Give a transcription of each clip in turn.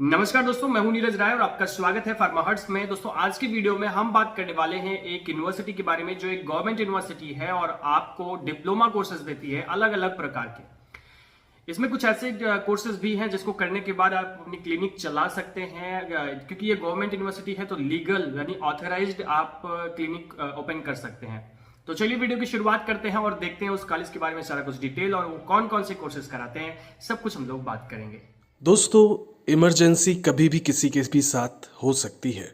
नमस्कार दोस्तों, मैं हूं नीरज राय और आपका स्वागत है फार्मा हर्ट्स में। दोस्तों आज की वीडियो में हम बात करने वाले हैं एक यूनिवर्सिटी के बारे में जो एक गवर्नमेंट यूनिवर्सिटी है और आपको डिप्लोमा कोर्सेज देती है अलग अलग प्रकार के। इसमें कुछ ऐसे कोर्सेज भी हैं जिसको करने के बाद आप अपनी क्लिनिक चला सकते हैं, क्योंकि ये गवर्नमेंट यूनिवर्सिटी है तो लीगल यानी ऑथराइज्ड आप क्लिनिक ओपन कर सकते हैं। तो चलिए वीडियो की शुरुआत करते हैं और देखते हैं उस कॉलेज के बारे में सारा कुछ डिटेल और वो कौन कौन से कोर्सेज कराते हैं, सब कुछ हम लोग बात करेंगे। दोस्तों, इमरजेंसी कभी भी किसी के भी साथ हो सकती है।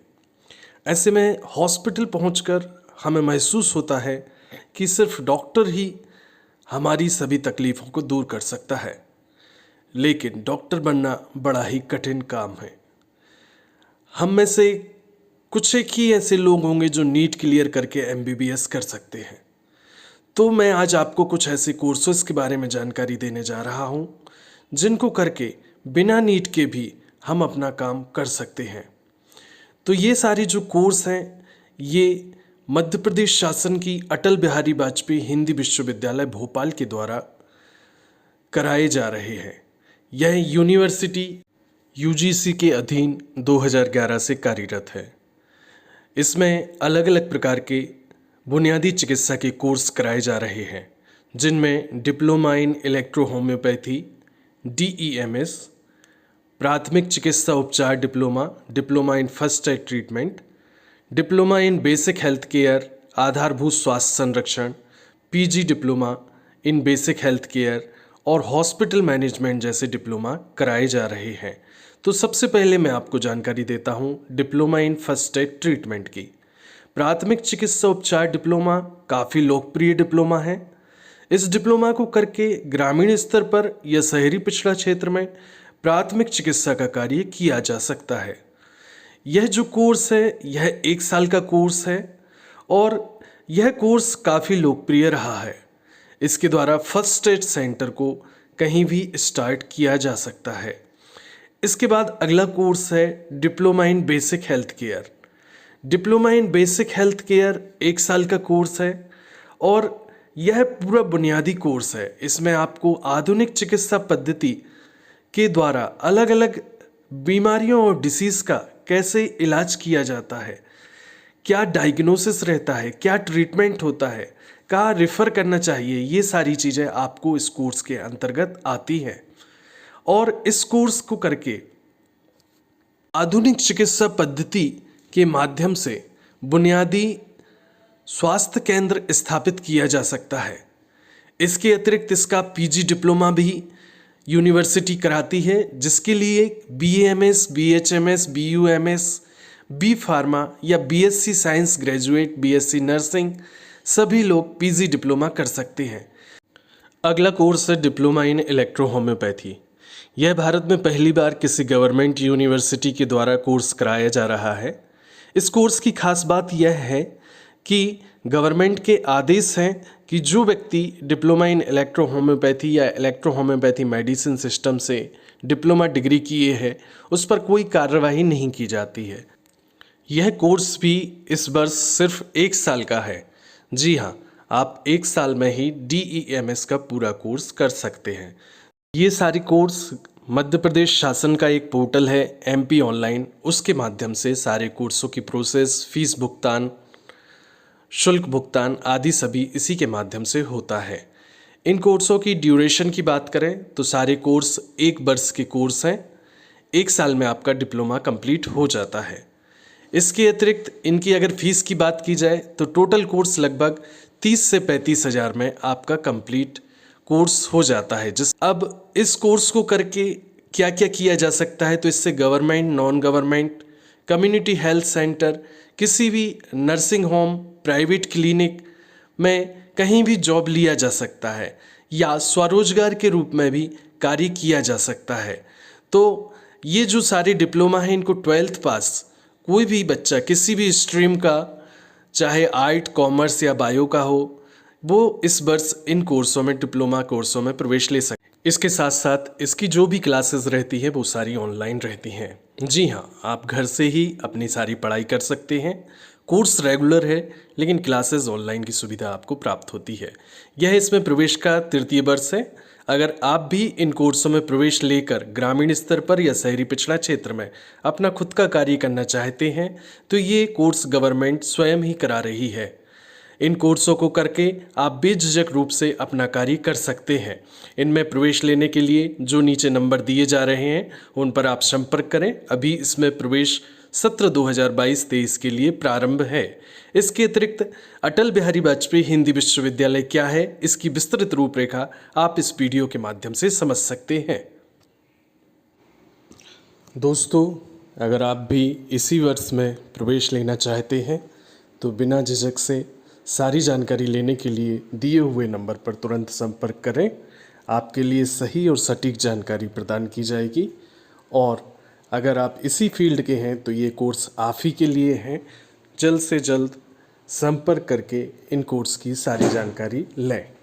ऐसे में हॉस्पिटल पहुंचकर हमें महसूस होता है कि सिर्फ डॉक्टर ही हमारी सभी तकलीफ़ों को दूर कर सकता है, लेकिन डॉक्टर बनना बड़ा ही कठिन काम है। हम में से कुछ एक ही ऐसे लोग होंगे जो नीट क्लियर करके एमबीबीएस कर सकते हैं। तो मैं आज आपको कुछ ऐसे कोर्सेज के बारे में जानकारी देने जा रहा हूं जिनको करके बिना नीट के भी हम अपना काम कर सकते हैं। तो ये सारी जो कोर्स हैं ये मध्य प्रदेश शासन की अटल बिहारी वाजपेयी हिंदी विश्वविद्यालय भोपाल के द्वारा कराए जा रहे हैं। यह यूनिवर्सिटी यूजीसी के अधीन 2011 से कार्यरत है। इसमें अलग अलग प्रकार के बुनियादी चिकित्सा के कोर्स कराए जा रहे हैं, जिनमें diploma in electro homeopathy DEMS, प्राथमिक चिकित्सा उपचार diploma, diploma in first aid treatment, diploma in basic health care आधारभूत स्वास्थ्य संरक्षण, PG diploma in basic health care और हॉस्पिटल मैनेजमेंट जैसे डिप्लोमा कराए जा रहे हैं। तो सबसे पहले मैं आपको जानकारी देता हूं diploma in first aid treatment की। प्राथमिक चिकित्सा उपचार डिप्लोमा काफ़ी लोकप्रिय डिप्लोमा है। इस डिप्लोमा को करके ग्रामीण स्तर पर या शहरी पिछड़ा क्षेत्र में प्राथमिक चिकित्सा का कार्य किया जा सकता है। यह जो कोर्स है यह 1 साल का कोर्स है और यह कोर्स काफ़ी लोकप्रिय रहा है। इसके द्वारा फर्स्ट एड सेंटर को कहीं भी स्टार्ट किया जा सकता है। इसके बाद अगला कोर्स है diploma in basic health care. Diploma in basic health care 1 साल का कोर्स है और यह पूरा बुनियादी कोर्स है। इसमें आपको आधुनिक चिकित्सा पद्धति के द्वारा अलग अलग बीमारियों और डिसीज़ का कैसे इलाज किया जाता है, क्या डायग्नोसिस रहता है, क्या ट्रीटमेंट होता है, कहाँ रेफ़र करना चाहिए, ये सारी चीज़ें आपको इस कोर्स के अंतर्गत आती हैं। और इस कोर्स को करके आधुनिक चिकित्सा पद्धति के माध्यम से बुनियादी स्वास्थ्य केंद्र स्थापित किया जा सकता है। इसके अतिरिक्त इसका PG डिप्लोमा भी यूनिवर्सिटी कराती है, जिसके लिए BAMS, BHMS, BUMS, B pharma या BSc science graduate, BSc nursing सभी लोग PG डिप्लोमा कर सकते हैं। अगला कोर्स है डिप्लोमा इन इलेक्ट्रो होम्योपैथी। यह भारत में पहली बार किसी गवर्नमेंट यूनिवर्सिटी के द्वारा कोर्स कराया जा रहा है। इस कोर्स की खास बात यह है कि गवर्नमेंट के आदेश हैं कि जो व्यक्ति डिप्लोमा इन इलेक्ट्रो होम्योपैथी या इलेक्ट्रो होम्योपैथी मेडिसिन सिस्टम से डिप्लोमा डिग्री किए है उस पर कोई कार्रवाई नहीं की जाती है। यह कोर्स भी इस वर्ष सिर्फ 1 साल का है। जी हाँ, आप 1 साल में ही DEMS का पूरा कोर्स कर सकते हैं। ये सारी कोर्स मध्य प्रदेश शासन का एक पोर्टल है MP ऑनलाइन, उसके माध्यम से सारे कोर्सों की प्रोसेस, फीस भुगतान, शुल्क भुगतान आदि सभी इसी के माध्यम से होता है। इन कोर्सों की ड्यूरेशन की बात करें तो सारे कोर्स 1 वर्ष के कोर्स हैं। 1 साल में आपका डिप्लोमा कंप्लीट हो जाता है। इसके अतिरिक्त इनकी अगर फीस की बात की जाए तो टोटल कोर्स लगभग 30 से 35 हज़ार में आपका कंप्लीट कोर्स हो जाता है। अब इस कोर्स को करके क्या क्या किया जा सकता है, तो इससे government, non government, community health centre, किसी भी नर्सिंग होम, प्राइवेट क्लिनिक में कहीं भी जॉब लिया जा सकता है या स्वरोजगार के रूप में भी कार्य किया जा सकता है। तो ये जो सारे डिप्लोमा हैं इनको 12th पास कोई भी बच्चा किसी भी स्ट्रीम का, चाहे आर्ट, कॉमर्स या बायो का हो, वो इस वर्ष इन कोर्सों में, डिप्लोमा कोर्सों में प्रवेश ले सकते। इसके साथ साथ इसकी जो भी क्लासेस रहती है वो सारी ऑनलाइन रहती हैं। जी हाँ, आप घर से ही अपनी सारी पढ़ाई कर सकते हैं। कोर्स रेगुलर है लेकिन क्लासेस ऑनलाइन की सुविधा आपको प्राप्त होती है। यह इसमें प्रवेश का 3य वर्ष है। अगर आप भी इन कोर्सों में प्रवेश लेकर ग्रामीण स्तर पर या शहरी पिछड़ा क्षेत्र में अपना खुद का कार्य करना चाहते हैं तो ये कोर्स गवर्नमेंट स्वयं ही करा रही है। इन कोर्सों को करके आप बेझिझक रूप से अपना कार्य कर सकते हैं। इनमें प्रवेश लेने के लिए जो नीचे नंबर दिए जा रहे हैं उन पर आप संपर्क करें। अभी इसमें प्रवेश सत्र 2022-23 के लिए प्रारंभ है। इसके अतिरिक्त अटल बिहारी वाजपेयी हिंदी विश्वविद्यालय क्या है, इसकी विस्तृत रूपरेखा आप इस वीडियो के माध्यम से समझ सकते हैं। दोस्तों, अगर आप भी इसी वर्ष में प्रवेश लेना चाहते हैं तो बिना झिझक से सारी जानकारी लेने के लिए दिए हुए नंबर पर तुरंत संपर्क करें। आपके लिए सही और सटीक जानकारी प्रदान की जाएगी और अगर आप इसी फील्ड के हैं तो ये कोर्स आप ही के लिए हैं। जल्द से जल्द संपर्क करके इन कोर्स की सारी जानकारी लें।